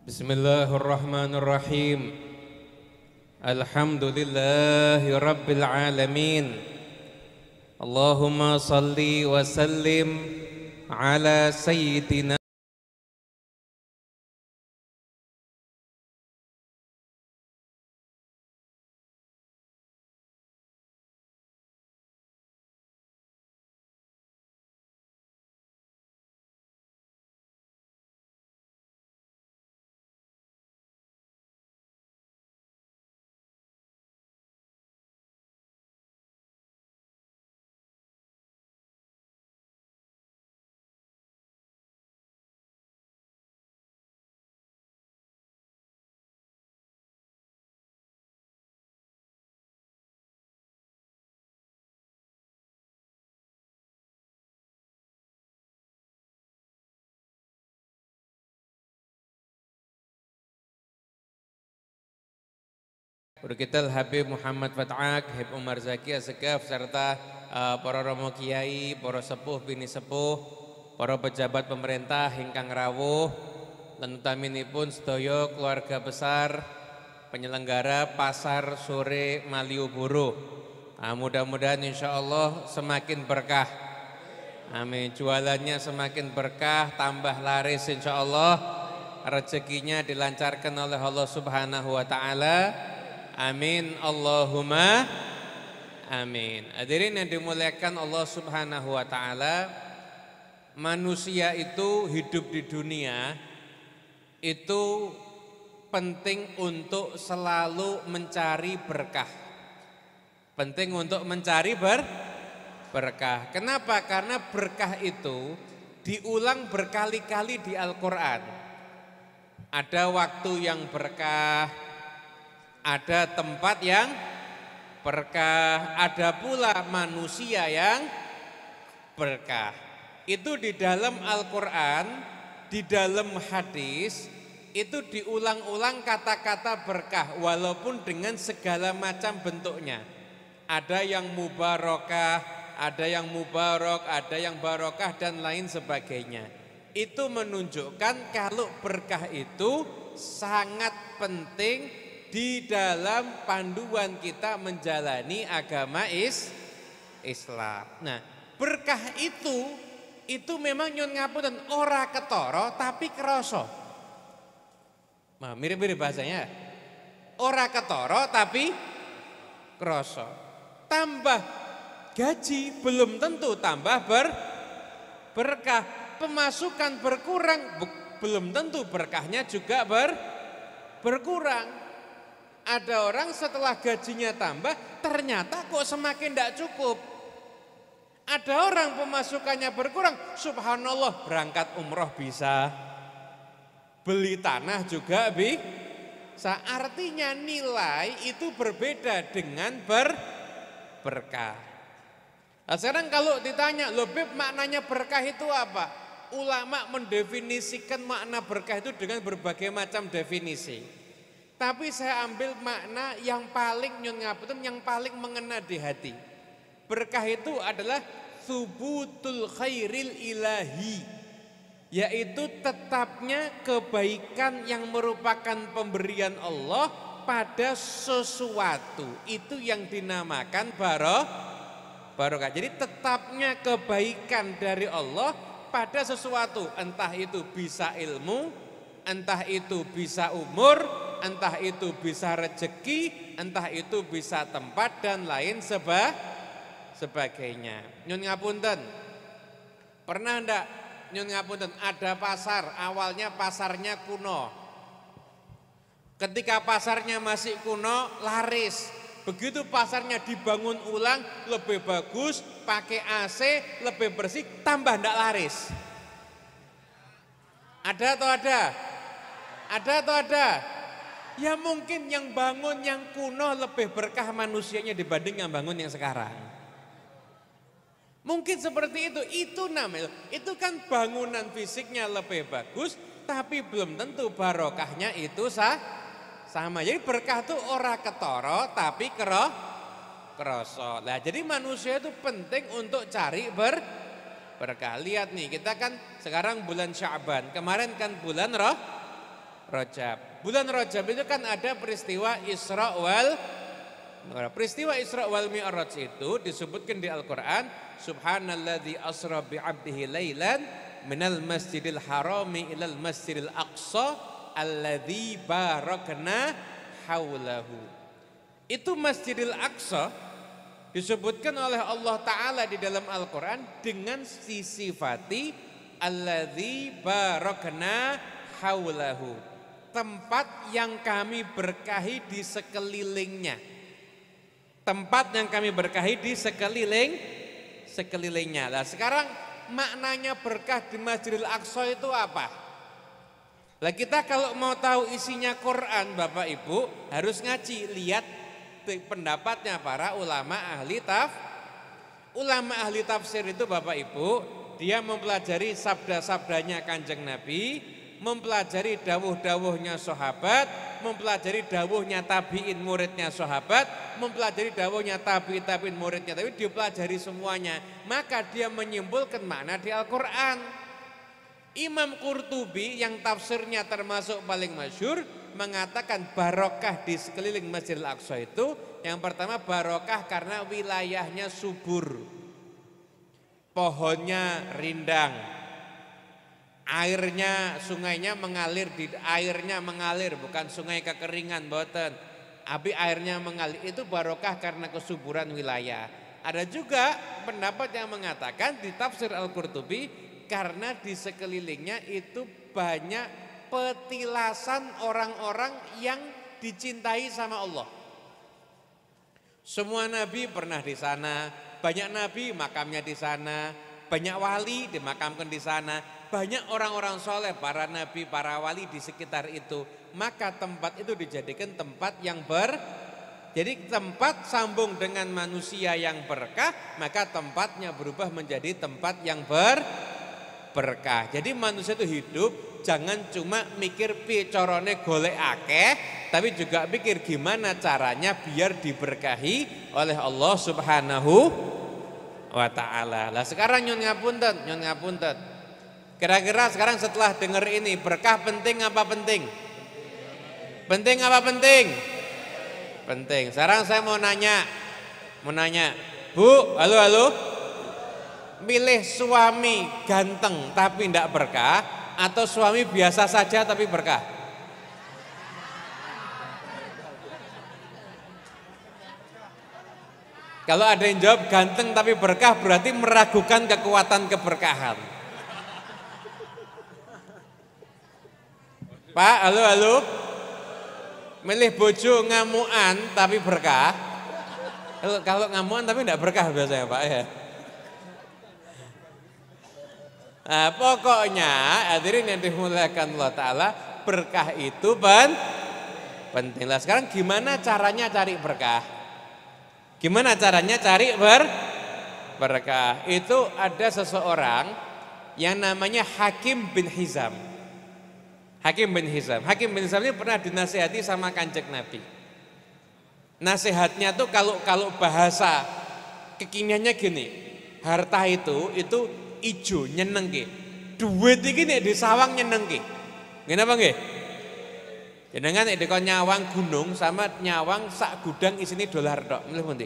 Bismillahirrahmanirrahim. Alhamdulillahi rabbil alamin. Allahumma salli wa sallim ala sayyidina Berkital Habib Muhammad Fat'ak, Habib Umar Zaki Asegaf, serta para romo kiai, para sepuh, bini sepuh, para pejabat pemerintah ingkang rawuh, lan utaminipun sedaya keluarga besar penyelenggara pasar sore Malioboro. Mudah-mudahan insya Allah semakin berkah. Amin. Jualannya semakin berkah, tambah laris insya Allah. Rezekinya dilancarkan oleh Allah Subhanahu wa Ta'ala. Amin Allahumma amin. Hadirin yang dimuliakan Allah Subhanahu wa Ta'ala, manusia itu hidup di dunia itu penting untuk selalu mencari berkah. Penting untuk mencari berkah. Kenapa? Karena berkah itu diulang berkali-kali di Al-Quran. Ada waktu yang berkah, ada tempat yang berkah, ada pula manusia yang berkah. Itu di dalam Al-Quran, di dalam hadis, itu diulang-ulang kata-kata berkah walaupun dengan segala macam bentuknya. Ada yang mubarakah, ada yang mubarak, ada yang barokah dan lain sebagainya. Itu menunjukkan kalau berkah itu sangat penting di dalam panduan kita menjalani agama Islam. Nah, berkah itu memang nyun ngapunten ora ketara tapi kerasa. Nah, mirip-mirip bahasanya. Ora ketara tapi kerasa. Tambah gaji belum tentu tambah berkah. Pemasukan berkurang belum tentu berkahnya juga berkurang. Ada orang setelah gajinya tambah ternyata kok semakin tidak cukup. Ada orang pemasukannya berkurang, subhanallah berangkat umroh bisa, beli tanah juga bisa. Artinya nilai itu berbeda dengan berkah. Nah, sekarang kalau ditanya, loh Beb, maknanya berkah itu apa? Ulama mendefinisikan makna berkah itu dengan berbagai macam definisi. Tapi saya ambil makna yang paling nyun ngapunten, yang paling mengena di hati. Berkah itu adalah subutul khairil ilahi, yaitu tetapnya kebaikan yang merupakan pemberian Allah pada sesuatu. Itu yang dinamakan barokah. Jadi tetapnya kebaikan dari Allah pada sesuatu, entah itu bisa ilmu, entah itu bisa umur, entah itu bisa rezeki, entah itu bisa tempat dan lain sebagainya. Nyun ngapunten, pernah ndak nyun ngapunten ada pasar, awalnya pasarnya kuno. Ketika pasarnya masih kuno, laris. Begitu pasarnya dibangun ulang, lebih bagus, pakai AC, lebih bersih, tambah ndak laris. Ada atau ada? Ada atau ada? Ya mungkin yang bangun yang kuno lebih berkah manusianya dibanding yang bangun yang sekarang. Mungkin seperti itu namanya. Itu kan bangunan fisiknya lebih bagus, tapi belum tentu barokahnya itu sama. Jadi berkah itu ora ketara tapi kerasa. Nah, jadi manusia itu penting untuk cari berkah. Lihat nih, kita kan sekarang bulan Sya'ban, kemarin kan bulan Rajab. Bulan Rajab itu kan ada peristiwa Isra wal Peristiwa Isra wal Mi'raj itu disebutkan di Al-Qur'an, subhanalladzi asra bi 'abdihi lailan minal masjidil harami ilal masjidil aqsa alladzi barakna haulahu. Itu Masjidil Aqsa disebutkan oleh Allah Ta'ala di dalam Al-Quran dengan sifati alladzi barakna haulahu, tempat yang kami berkahi di sekelilingnya. Tempat yang kami berkahi di sekelilingnya. Nah sekarang maknanya berkah di Masjidil Aqsa itu apa? Lah kita kalau mau tahu isinya Quran Bapak Ibu harus ngaji, lihat pendapatnya para ulama ahli tafsir itu Bapak Ibu, dia mempelajari sabda-sabdanya Kanjeng Nabi, mempelajari dawuh-dawuhnya sahabat, mempelajari dawuhnya tabi'in muridnya sahabat, mempelajari dawuhnya tabi'in muridnya, tapi dipelajari semuanya, maka dia menyimpulkan makna di Al-Quran. Imam Qurtubi yang tafsirnya termasuk paling masyhur mengatakan barokah di sekeliling Masjidil Aqsa itu, yang pertama barokah karena wilayahnya subur, pohonnya rindang, sungainya mengalir, bukan sungai kekeringan, boten. Tapi airnya mengalir, itu barokah karena kesuburan wilayah. Ada juga pendapat yang mengatakan di tafsir Al-Qurtubi karena di sekelilingnya itu banyak petilasan orang-orang yang dicintai sama Allah. Semua nabi pernah di sana, banyak nabi makamnya di sana, banyak wali dimakamkan di sana, banyak orang-orang soleh, para nabi, para wali di sekitar itu. Maka tempat itu dijadikan tempat yang jadi tempat sambung dengan manusia yang berkah, maka tempatnya berubah menjadi tempat yang berkah. Jadi manusia itu hidup jangan cuma mikir picorone golek akeh, tapi juga pikir gimana caranya biar diberkahi oleh Allah Subhanahu wa ta'ala. Lah sekarang nyun ngapunten. Kira-kira sekarang setelah dengar ini, berkah penting apa penting? Penting apa penting? Penting. Sekarang saya mau nanya. Bu, halo. Milih suami ganteng tapi tidak berkah atau suami biasa saja tapi berkah? Kalau ada yang jawab ganteng tapi berkah berarti meragukan kekuatan keberkahan. Pak, halo. Milih bojo ngamuan tapi berkah. Kalau ngamuan tapi tidak berkah biasanya Pak ya. Nah, pokoknya hadirin yang dimuliakan Allah Ta'ala, berkah itu penting. Lah sekarang gimana caranya cari berkah? Gimana caranya cari berkah? Itu ada seseorang yang namanya Hakim bin Hizam. Hakim bin Hizam ini pernah dinasihati sama Kanjeng Nabi. Nasihatnya tuh kalau bahasa kekiniannya gini, harta itu ijo nyenengke. Duit iki nek disawang nyenengke. Ngene apa nggih? Jenengan nek dikon nyawang gunung sama nyawang sak gudang isine dolar tok, milih pundi?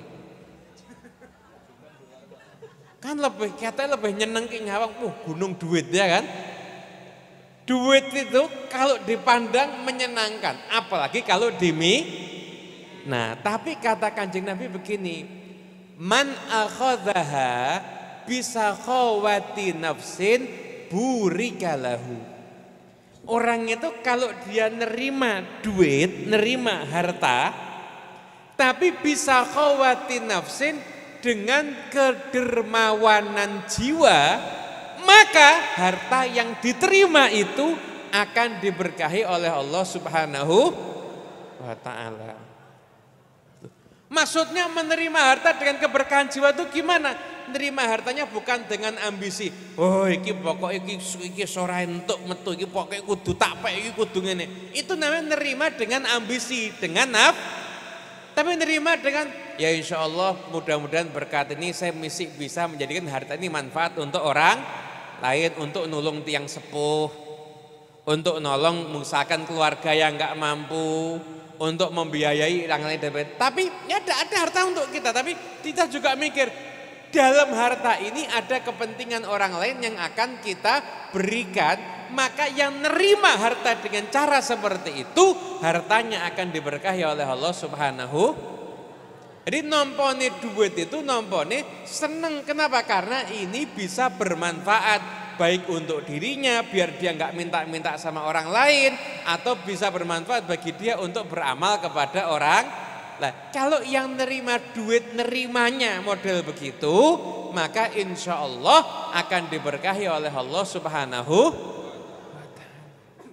Kan lebih nyenengke nyawang gunung duit ya kan? Duit itu kalau dipandang menyenangkan, apalagi kalau Nah, tapi kata Kanjeng Nabi begini, man akhadhaha bisa khawati nafsin burikalahu. Orang itu kalau dia nerima duit, nerima harta, tapi bisa khawati nafsin dengan kedermawanan jiwa, maka harta yang diterima itu akan diberkahi oleh Allah Subhanahu wa ta'ala. Maksudnya menerima harta dengan keberkahan jiwa itu gimana? Nerima hartanya bukan dengan ambisi. Oh iki pokok iki sora entuk metu iki pokoke kudu tak pek iki kudu ngene. Itu namanya nerima dengan ambisi, dengan tapi nerima dengan ya insyaallah mudah-mudahan berkat ini saya bisa menjadikan harta ini manfaat untuk orang lain, untuk nulung tiang sepuh, untuk nolong misalkan keluarga yang nggak mampu, untuk membiayai orang lain. Tapi ya ada harta untuk kita, tapi kita juga mikir dalam harta ini ada kepentingan orang lain yang akan kita berikan, maka yang nerima harta dengan cara seperti itu hartanya akan diberkahi oleh Allah Subhanahu. Jadi nompone duit itu nompone seneng. Kenapa? Karena ini bisa bermanfaat baik untuk dirinya biar dia nggak minta-minta sama orang lain, atau bisa bermanfaat bagi dia untuk beramal kepada orang. Nah, kalau yang nerima duit nerimanya model begitu, maka insya Allah akan diberkahi oleh Allah Subhanahu wa ta'ala.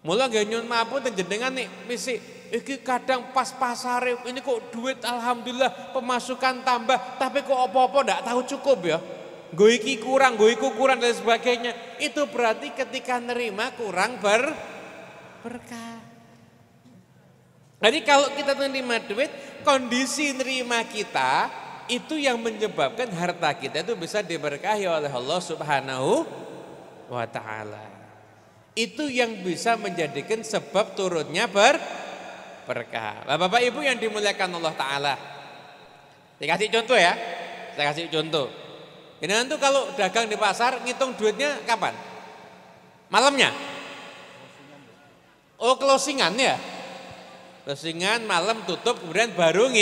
Mula nggih nyun mapun jenengan nih misi iki kadang pas pasare ini kok duit alhamdulillah pemasukan tambah, tapi kok apa-apa ndak tahu cukup ya. Gue iki kurang, gue iku kurang dan sebagainya. Itu berarti ketika nerima kurang berkah. Jadi kalau kita menerima duit, kondisi nerima kita itu yang menyebabkan harta kita itu bisa diberkahi oleh Allah Subhanahu wa ta'ala. Itu yang bisa menjadikan sebab turunnya berkah. Bapak Ibu yang dimuliakan Allah Ta'ala, saya kasih contoh ya, saya kasih contoh. Ini tuh kalau dagang di pasar ngitung duitnya kapan? Malamnya? Oh closingan ya? Closingan malam tutup kemudian baru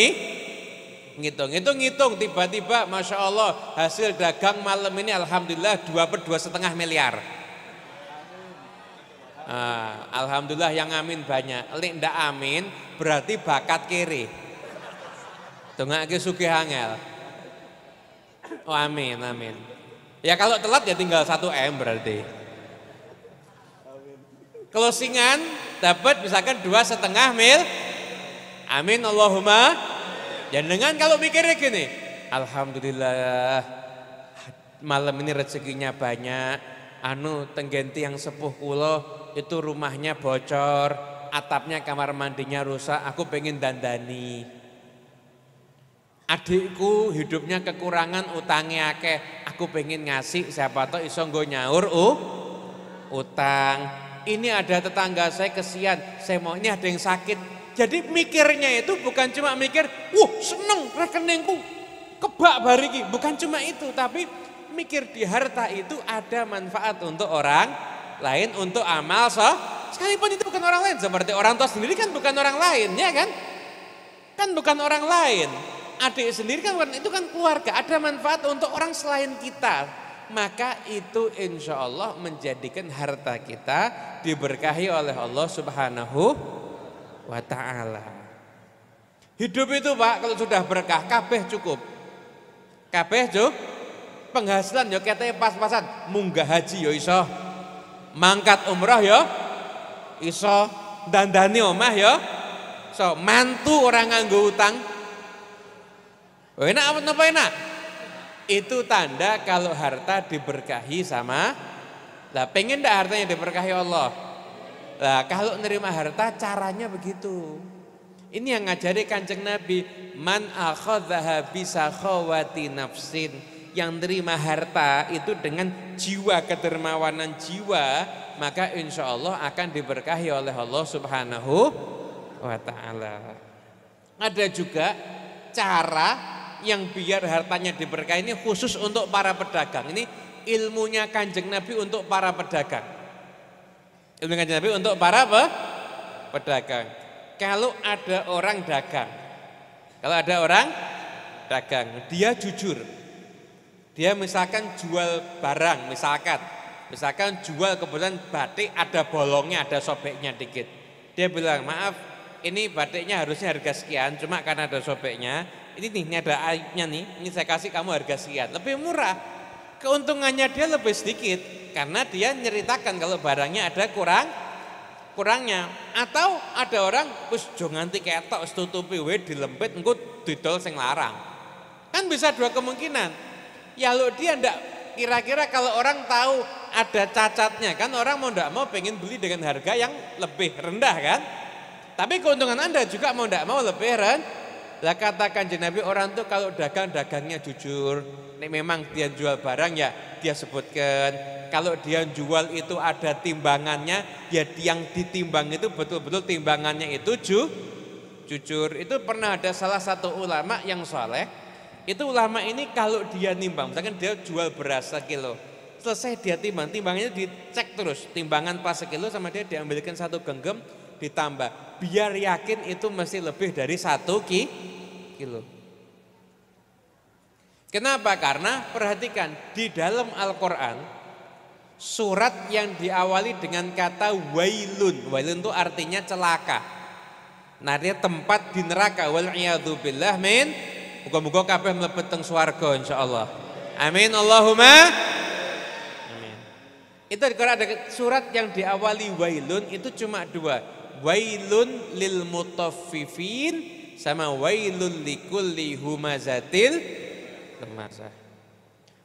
ngitung tiba-tiba Masya Allah hasil dagang malam ini alhamdulillah 2/2,5 miliar. Alhamdulillah yang amin banyak. Lek ndak amin berarti bakat kiri. Dongake sugih angel. Oh amin. Ya kalau telat ya tinggal 1 M berarti. Closingan dapat misalkan 2,5 mil. Amin Allahumma. Jangan kalau mikirnya gini, alhamdulillah malam ini rezekinya banyak. Tenggenti yang sepuh kula itu rumahnya bocor, atapnya kamar mandinya rusak, aku pengen dandani. Adikku hidupnya kekurangan, utangnya akeh, aku pengen ngasih, siapa tahu iso nggo nyaur utang. Ini ada tetangga saya kesian, saya mau, ini ada yang sakit. Jadi mikirnya itu bukan cuma mikir, seneng rekeningku kebak bariki, bukan cuma itu, tapi mikir di harta itu ada manfaat untuk orang lain, untuk amal sekalipun itu bukan orang lain. Seperti orang tua sendiri kan bukan orang lain, ya kan? Kan bukan orang lain. Adik sendiri kan itu kan keluarga, ada manfaat untuk orang selain kita, maka itu insya Allah menjadikan harta kita diberkahi oleh Allah Subhanahu wa ta'ala. Hidup itu Pak kalau sudah berkah kabeh cukup, penghasilan yo keteke pas-pasan, munggah haji yo iso, mangkat umrah yo iso, dandani omah yo iso, mantu orang nganggo utang. Enak apa enak? Itu tanda kalau harta diberkahi sama. Lah pengen enggak hartanya diberkahi Allah? Lah kalau nerima harta caranya begitu. Ini yang ngajari Kanjeng Nabi, man akhadhaha bisakhawati nafsin. Yang nerima harta itu dengan jiwa, kedermawanan jiwa, maka insya Allah akan diberkahi oleh Allah Subhanahu wa ta'ala. Ada juga cara yang biar hartanya diberkahi ini khusus untuk para pedagang. Ini ilmunya Kanjeng Nabi untuk para pedagang. Ilmu Kanjeng Nabi untuk para pedagang. Kalau ada orang dagang, dia jujur. Dia misalkan jual barang, misalkan jual kebetulan batik ada bolongnya, ada sobeknya dikit. Dia bilang, maaf ini batiknya harusnya harga sekian, cuma karena ada sobeknya, ini ada aibnya nih, ini saya kasih kamu harga sekian, lebih murah. Keuntungannya dia lebih sedikit, karena dia nyeritakan kalau barangnya ada kurangnya. Atau ada orang, wis jo nganti ketok wis tutupi wae dilempit engko didol sing larang. Kan bisa dua kemungkinan. Ya lo dia ndak, kira-kira kalau orang tahu ada cacatnya, kan orang mau ndak mau pengen beli dengan harga yang lebih rendah kan. Tapi keuntungan Anda juga mau ndak mau lebih Lah katakan Nabi orang tuh kalau dagangnya jujur, nek memang dia jual barang ya dia sebutkan. Kalau dia jual itu ada timbangannya, ya yang ditimbang itu betul-betul timbangannya itu jujur. Itu pernah ada salah satu ulama yang saleh. Itu ulama ini kalau dia nimbang, misalkan dia jual beras sekilo, selesai dia timbang, timbangannya dicek terus, timbangan pas sekilo sama dia diambilkan 1 genggam ditambah. Biar yakin itu mesti lebih dari 1 kilo. Kenapa? Karena perhatikan di dalam Al-Quran surat yang diawali dengan kata wailun. Wailun itu artinya celaka. Nah dia tempat di neraka. Wal'iyadzubillah min. Muka-muka kabeh mlebet teng swarga insyaallah. Amin Allahumma. Amin. Itu kalau ada surat yang diawali wailun itu cuma 2. Wailun lil mutaffifin sama wailun likulli humazatil lumazzah.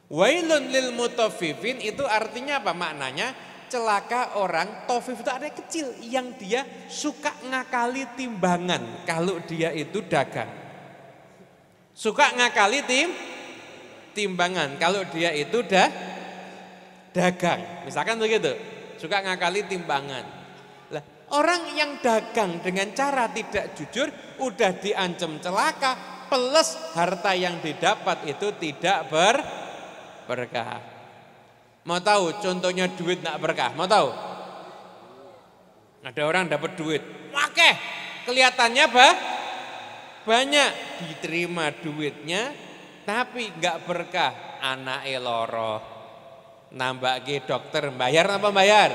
Wailun lil mutaffifin itu artinya apa maknanya? Celaka orang, tofif itu ada kecil yang dia suka ngakali timbangan kalau dia itu dagang. Suka ngakali timbangan kalau dia itu dagang. Misalkan begitu, suka ngakali timbangan. Orang yang dagang dengan cara tidak jujur udah diancam celaka, plus harta yang didapat itu tidak berkah. Mau tahu contohnya duit nak berkah? Mau tahu? Ada orang dapat duit, wakeh, kelihatannya banyak, diterima duitnya, tapi nggak berkah. Anake loro, nambah ke dokter, bayar apa bayar?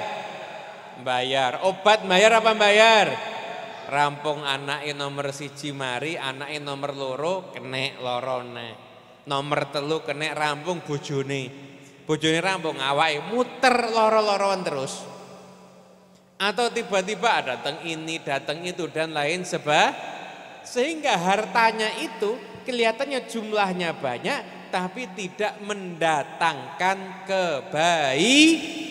Bayar. Obat bayar apa bayar? Rampung anake nomor 1 mari, anake nomor 2 kenek lorone. Nomor 3 kenek rampung bojone. Bojone rampung awake muter loro-loroan terus. Atau tiba-tiba datang ini, datang itu dan lain sehingga hartanya itu kelihatannya jumlahnya banyak tapi tidak mendatangkan kebaikan.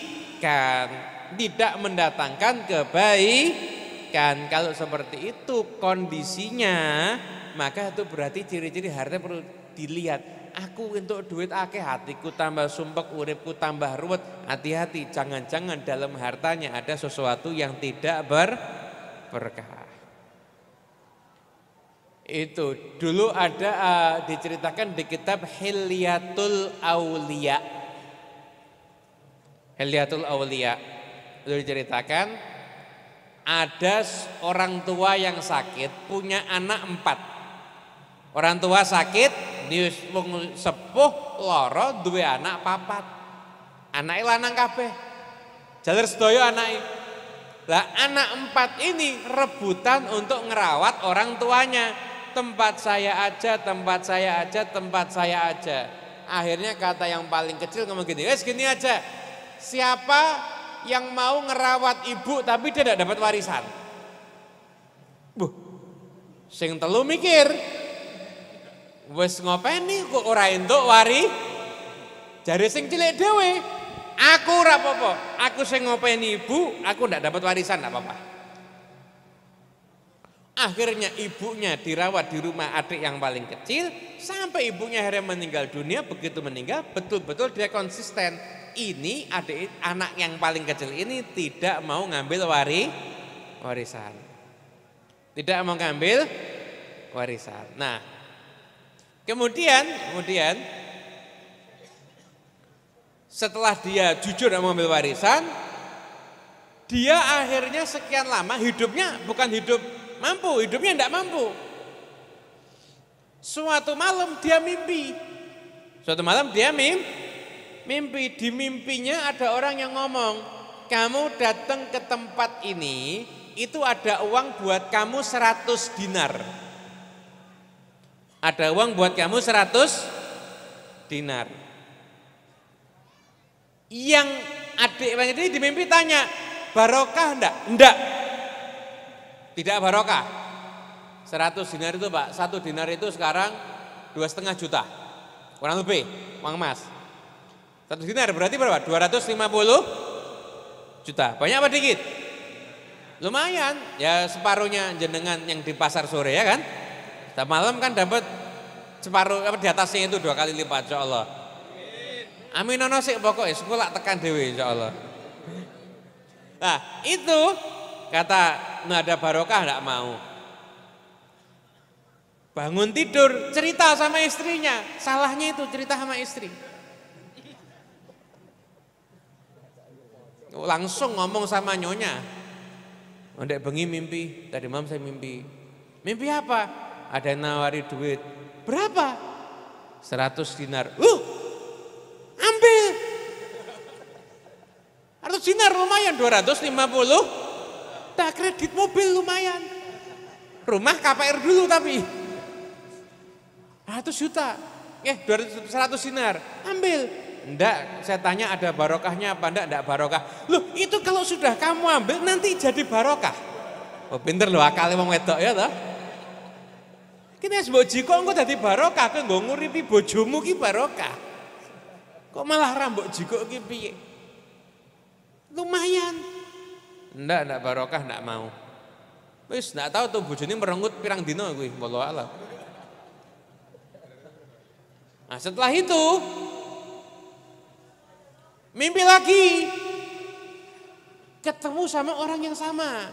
Tidak mendatangkan kebaikan. Kalau seperti itu kondisinya, maka itu berarti ciri-ciri harta perlu dilihat. Aku untuk duit akeh, hatiku tambah sumpek, uripku tambah ruwet. Hati-hati, jangan-jangan dalam hartanya ada sesuatu yang tidak berkah. Itu dulu ada diceritakan di kitab Hilyatul Auliya. Hilyatul Auliya. Itu diceritakan ada orang tua yang sakit punya anak 4. Orang tua sakit, sepuh loro duwe anak 4. Anake lanang kabeh. Jaler sedaya anake. Lah anak 4 ini rebutan untuk ngerawat orang tuanya. Tempat saya aja, tempat saya aja, tempat saya aja. Akhirnya kata yang paling kecil ngomong gini, wes gini aja. Siapa yang mau ngerawat ibu tapi dia tidak dapat warisan? Sing telu mikir, wes ngopeni kok ora entuk jare sing cilik dhewe. Aku ora apa-apa, aku sing ngopeni ibu, aku ndak dapat warisan ndak apa-apa. Akhirnya ibunya dirawat di rumah adik yang paling kecil sampai ibunya akhirnya meninggal dunia. Begitu meninggal betul-betul dia konsisten. Ini anak yang paling kecil ini tidak mau ngambil warisan. Tidak mau ngambil warisan. Nah, kemudian setelah dia jujur mau ngambil warisan, dia akhirnya sekian lama hidupnya bukan hidup mampu, hidupnya tidak mampu. Suatu malam dia mimpi. Mimpi, di mimpinya ada orang yang ngomong, kamu datang ke tempat ini, itu ada uang buat kamu 100 dinar. Ada uang buat kamu 100 dinar. Yang adik ini di mimpi tanya, barokah enggak? Enggak. Tidak barokah. 100 dinar itu Pak, 1 dinar itu sekarang 2,5 juta. Kurang lebih, uang emas. 1 dinar berarti berapa? 250 juta. Banyak apa dikit? Lumayan. Ya separuhnya jenengan yang di pasar sore ya kan? Dan malam kan dapat separuh apa di atasnya itu 2 kali lipat insyaallah. Amin ono sik pokoke sekolah tekan dhewe insyaallah. Nah, itu kata nggak ada barokah enggak mau. Bangun tidur cerita sama istrinya, salahnya itu cerita sama istri. Langsung ngomong sama nyonya. Ndek bengi mimpi, tadi malam saya mimpi. Mimpi apa? Ada yang nawari duit. Berapa? 100 dinar. Ambil. 100 dinar lumayan, 250. Tak kredit mobil lumayan. Rumah KPR dulu tapi. 100 juta. 100 dinar. Ambil. Enggak, saya tanya ada barokahnya apa enggak barokah. Loh, itu kalau sudah kamu ambil nanti jadi barokah. Oh, pinter loh akalnya wong wedok ya toh. Kene wis mbok jiko engko dadi barokah, kowe nggo nguripi bojomu ki barokah. Kok malah ra mbok jiko ki piye? Lumayan. Enggak barokah enggak mau. Wis enggak tahu tuh bojone merengut pirang dino kuwi, wallahu alam. Nah, setelah itu mimpi lagi, ketemu sama orang yang sama.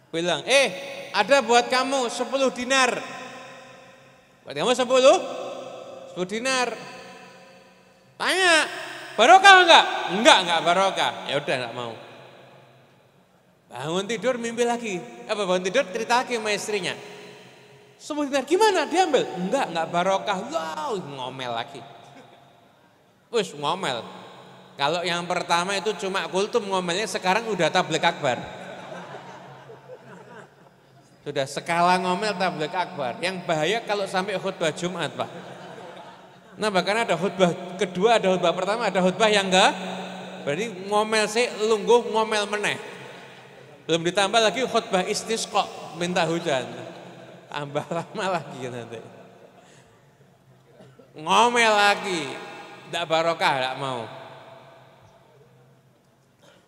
Bilang, ada buat kamu 10 dinar. Buat kamu 10 dinar. Tanya, barokah enggak? Enggak barokah. Ya udah enggak mau. Bangun tidur mimpi lagi. Bangun tidur cerita lagi sama istrinya. 10 dinar gimana? Diambil? Enggak barokah. Wow, ngomel lagi. Wis ngomel. Kalau yang pertama itu cuma kultum ngomelnya, sekarang udah tabligh akbar. Sudah skala ngomel tabligh akbar. Yang bahaya kalau sampai khutbah Jumat, Pak. Nah, bahkan ada khutbah kedua, ada khutbah pertama, ada khutbah yang enggak. Berarti ngomel sih lungguh ngomel meneh. Belum ditambah lagi khutbah istisqa, minta hujan. Tambah lama lagi nanti. Ngomel lagi. Enggak barokah, enggak mau.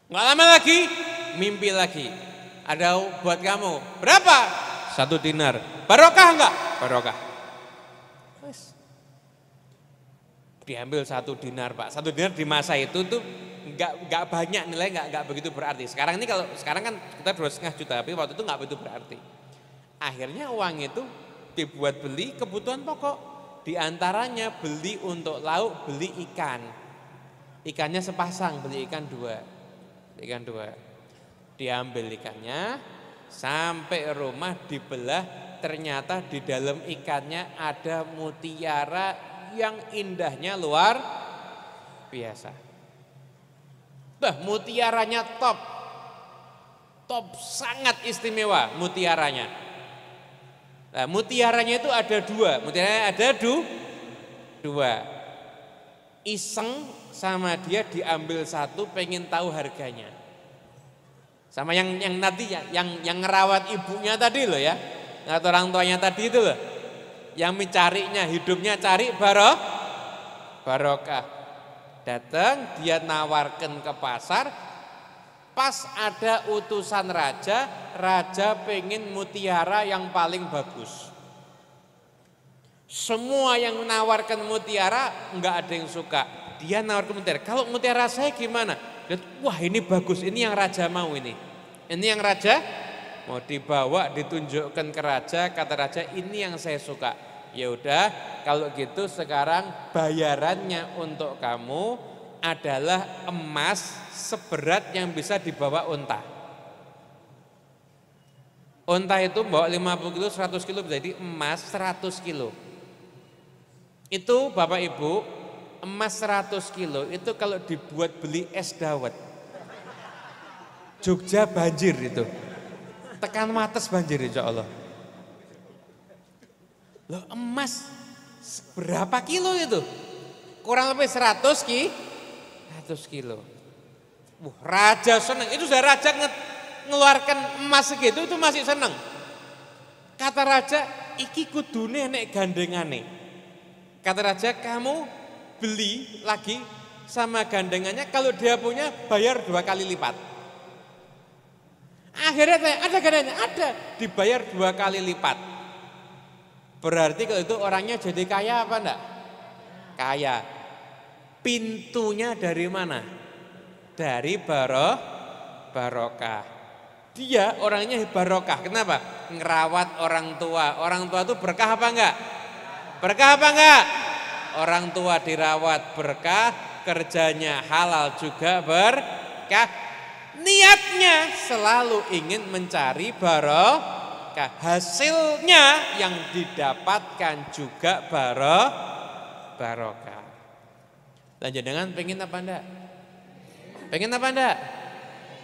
Nggak lama lagi, mimpi lagi. Ada buat kamu. Berapa? 1 dinar. Barokah enggak? Barokah. Diambil 1 dinar, Pak. 1 dinar di masa itu tuh enggak banyak nilai, enggak begitu berarti. Sekarang ini sekarang kan kita 2,5 juta, tapi waktu itu enggak begitu berarti. Akhirnya uang itu dibuat beli kebutuhan pokok. Di antaranya beli untuk lauk, beli ikan. Ikannya sepasang, beli ikan 2. Diambil ikannya sampai rumah dibelah, ternyata di dalam ikannya ada mutiara yang indahnya luar biasa. Mutiaranya top sangat istimewa mutiaranya. Nah, mutiaranya itu ada 2, mutiaranya ada 2. Iseng sama dia diambil 1, pengen tahu harganya. Sama yang nanti yang ngerawat ibunya tadi loh ya, atau orang tuanya tadi itu loh, yang mencarinya hidupnya cari barokah. Datang dia nawarkan ke pasar, pas ada utusan raja pengen mutiara yang paling bagus. Semua yang menawarkan mutiara enggak ada yang suka. Dia nawarkan mutiara. Kalau mutiara saya gimana? Wah, ini bagus, ini yang raja mau ini. Ini yang raja mau dibawa, ditunjukkan ke raja, kata raja ini yang saya suka. Ya udah, kalau gitu sekarang bayarannya untuk kamu adalah emas seberat yang bisa dibawa unta. Unta itu bawa 50 kilo, 100 kilo, jadi emas 100 kilo. Itu Bapak Ibu, emas 100 kilo itu kalau dibuat beli es dawet, Jogja banjir itu, tekan Wates banjir insya Allah. Loh, emas berapa kilo itu? Kurang lebih 100 kilo. Raja senang, itu sudah raja ngeluarkan emas segitu itu masih senang. Kata raja, iki kudune nek gandengane. Kata raja, kamu beli lagi sama gandengannya, kalau dia punya bayar 2 kali lipat. Akhirnya ada gandengannya, ada, dibayar 2 kali lipat. Berarti kalau itu orangnya jadi kaya apa enggak? Kaya. Pintunya dari mana? Dari barokah. Dia orangnya barokah. Kenapa? Ngerawat orang tua. Orang tua itu berkah apa enggak? Berkah apa enggak? Orang tua dirawat berkah, kerjanya halal juga berkah. Niatnya selalu ingin mencari barokah. Hasilnya yang didapatkan juga barokah. Lanjut dengan pengen apa enggak? Pengen apa enggak?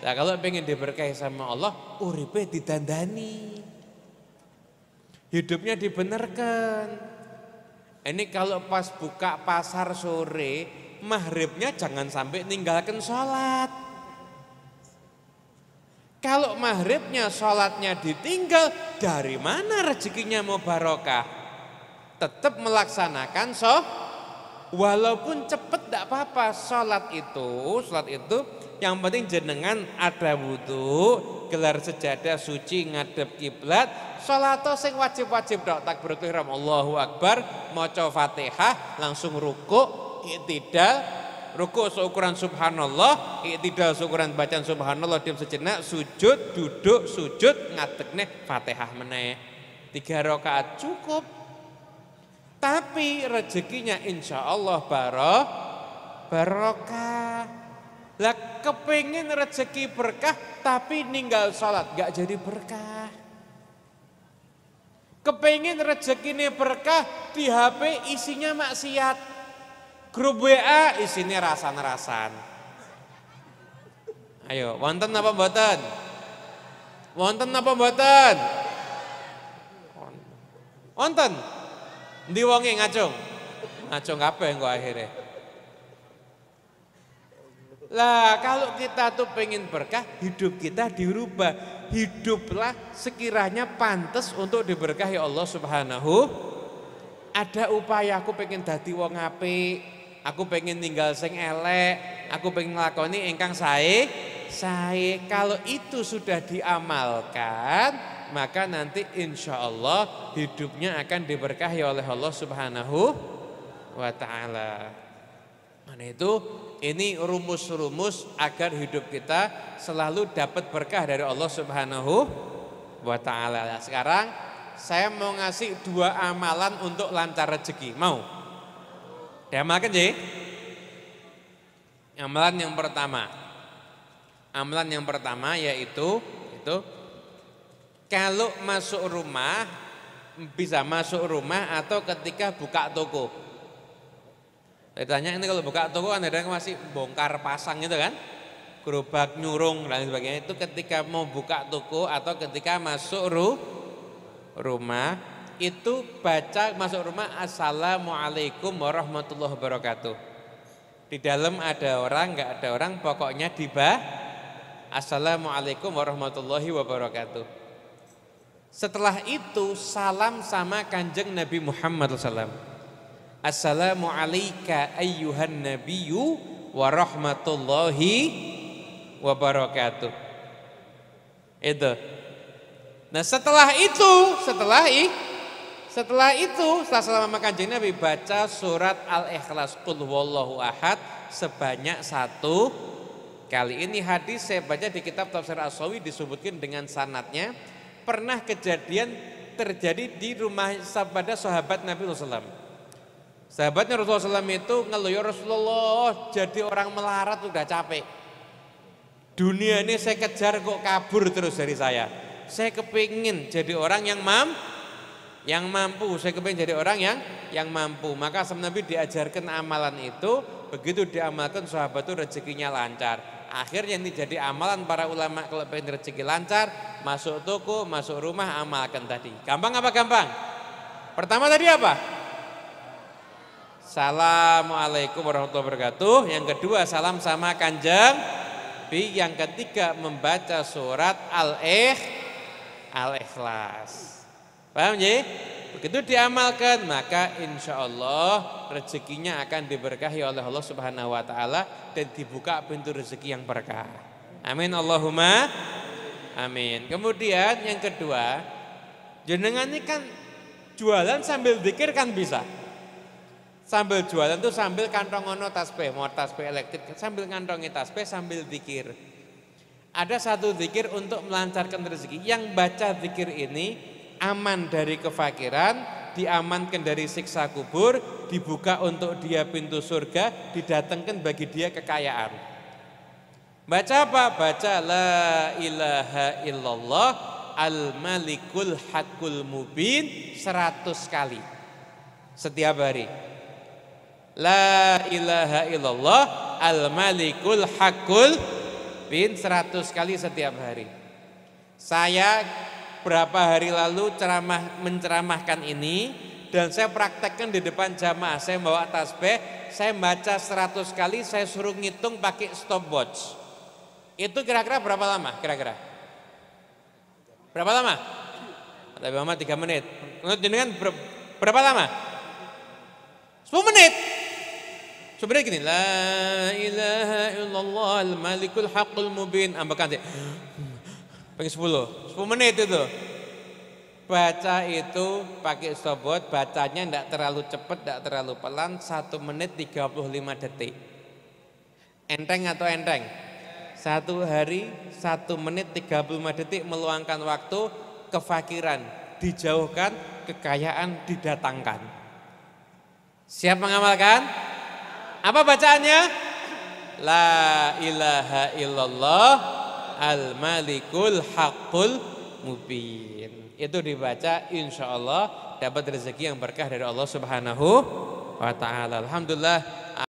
Nah kalau pengen diberkahi sama Allah, uripe didandani. Hidupnya dibenarkan. Ini kalau pas buka pasar sore, maghribnya jangan sampai ninggalkan sholat. Kalau maghribnya sholatnya ditinggal, dari mana rezekinya mau barokah? Tetap melaksanakan walaupun cepet tidak apa-apa. Sholat itu yang penting jenengan ada wudu, gelar sejadah suci ngadep kiblat, sholat sing wajib-wajib dok, takbiratul ihram Allahu Akbar, maca Fatihah, langsung ruku, i'tidal, ruku seukuran subhanallah, i'tidal seukuran bacaan subhanallah, diam sejenak, sujud, duduk, sujud, ngadekne Fatihah meneh. 3 rakaat cukup. Tapi rezekinya insya Allah barokah. Lah kepingin rezeki berkah tapi ninggal sholat gak jadi berkah. Kepingin rezeki ini berkah di HP isinya maksiat. Grup WA isinya rasan-rasan. Ayo, wonten apa mboten? Wonten apa mboten? Wonten. Ndi wonge ngacung? Ngacung kabeh engko akhirnya. Lah kalau kita tuh pengen berkah, hidup kita dirubah. Hiduplah sekiranya pantas untuk diberkahi Allah Subhanahu. Ada upaya aku pengen dadi wong apik, aku pengen tinggal sing elek, aku pengen nglakoni ingkang sae. Kalau itu sudah diamalkan, maka nanti insya Allah hidupnya akan diberkahi oleh Allah Subhanahu wa ta'ala. Nah itu ini rumus-rumus agar hidup kita selalu dapat berkah dari Allah Subhanahu wa ta'ala. Nah, sekarang saya mau ngasih 2 amalan untuk lancar rezeki. Mau? Diamalkan sih? Amalan yang pertama. Amalan yang pertama yaitu kalau masuk rumah, bisa masuk rumah atau ketika buka toko. Saya tanya ini kalau buka toko kan ada yang masih bongkar pasang gitu kan, gerobak nyurung dan sebagainya. Itu ketika mau buka toko atau ketika masuk rumah itu baca masuk rumah assalamualaikum warahmatullahi wabarakatuh. Di dalam ada orang nggak ada orang pokoknya assalamualaikum warahmatullahi wabarakatuh. Setelah itu salam sama kanjeng Nabi Muhammad SAW. Assalamu alayka ayyuhan nabiyyu wa rahmatullahi wabarakatuh. Itu. Nah setelah selama kanjeng Nabi baca surat Al-Ikhlas Qul huwallahu ahad sebanyak 1 kali. Ini hadis saya baca di kitab Tafsir As-Sawi disebutkan dengan sanadnya. Pernah kejadian terjadi di rumah pada sahabat Nabi SAW. Sahabatnya Rasulullah SAW itu ngeluh, ya Rasulullah jadi orang melarat udah capek. Dunia ini saya kejar kok kabur terus dari saya. Saya kepingin jadi orang yang mampu. Saya kepingin jadi orang yang mampu. Maka sama Nabi diajarkan amalan itu. Begitu diamalkan sahabat itu rezekinya lancar. Akhirnya ini jadi amalan para ulama kalau pengen rezeki lancar. Masuk toko, masuk rumah, amalkan tadi. Gampang apa gampang? Pertama tadi apa? Assalamualaikum warahmatullahi wabarakatuh. Yang kedua salam sama kanjeng Nabi. Yang ketiga membaca surat Al-Ikhlas. Paham ya? Begitu diamalkan maka insya Allah rezekinya akan diberkahi oleh Allah Subhanahu wa ta'ala dan dibuka pintu rezeki yang berkah. Amin Allahumma amin. Kemudian yang kedua, jenengan ini kan Jualan sambil zikir kan bisa. Sambil jualan tuh sambil kantong ono tasbih, mau tasbih elektrik, sambil kantongi tasbih sambil zikir. Ada satu zikir untuk melancarkan rezeki. Yang baca zikir ini aman dari kefakiran, diamankan dari siksa kubur, dibuka untuk dia pintu surga, didatangkan bagi dia kekayaan. Baca apa? Baca la ilaha illallah al-malikul haqqul mubin 100 kali setiap hari. La ilaha illallah al-malikul haqqul mubin 100 kali setiap hari. Saya berapa hari lalu menceramahkan ini dan saya praktekkan di depan jamaah. Saya bawa tasbih, saya baca 100 kali, saya suruh ngitung pakai stopwatch. Itu kira-kira berapa lama? Kira-kira berapa lama? Lebih lama 3 menit. Menurut jenengan berapa lama? 10 menit. 10 menit gini. La ilaha illallah al-malikul haqqul mubin. Ambakan sih. Pakai 10 menit itu. Baca itu pakai stopwatch, bacanya tidak terlalu cepat, tidak terlalu pelan, 1 menit 35 detik. Enteng atau enteng? 1 hari 1 menit 35 detik meluangkan waktu, kefakiran dijauhkan, kekayaan didatangkan. Siap mengamalkan? Apa bacaannya? La ilaha illallah al-malikul haqqul mubin. Itu dibaca, insya Allah dapat rezeki yang berkah dari Allah Subhanahu wa ta'ala. Alhamdulillah.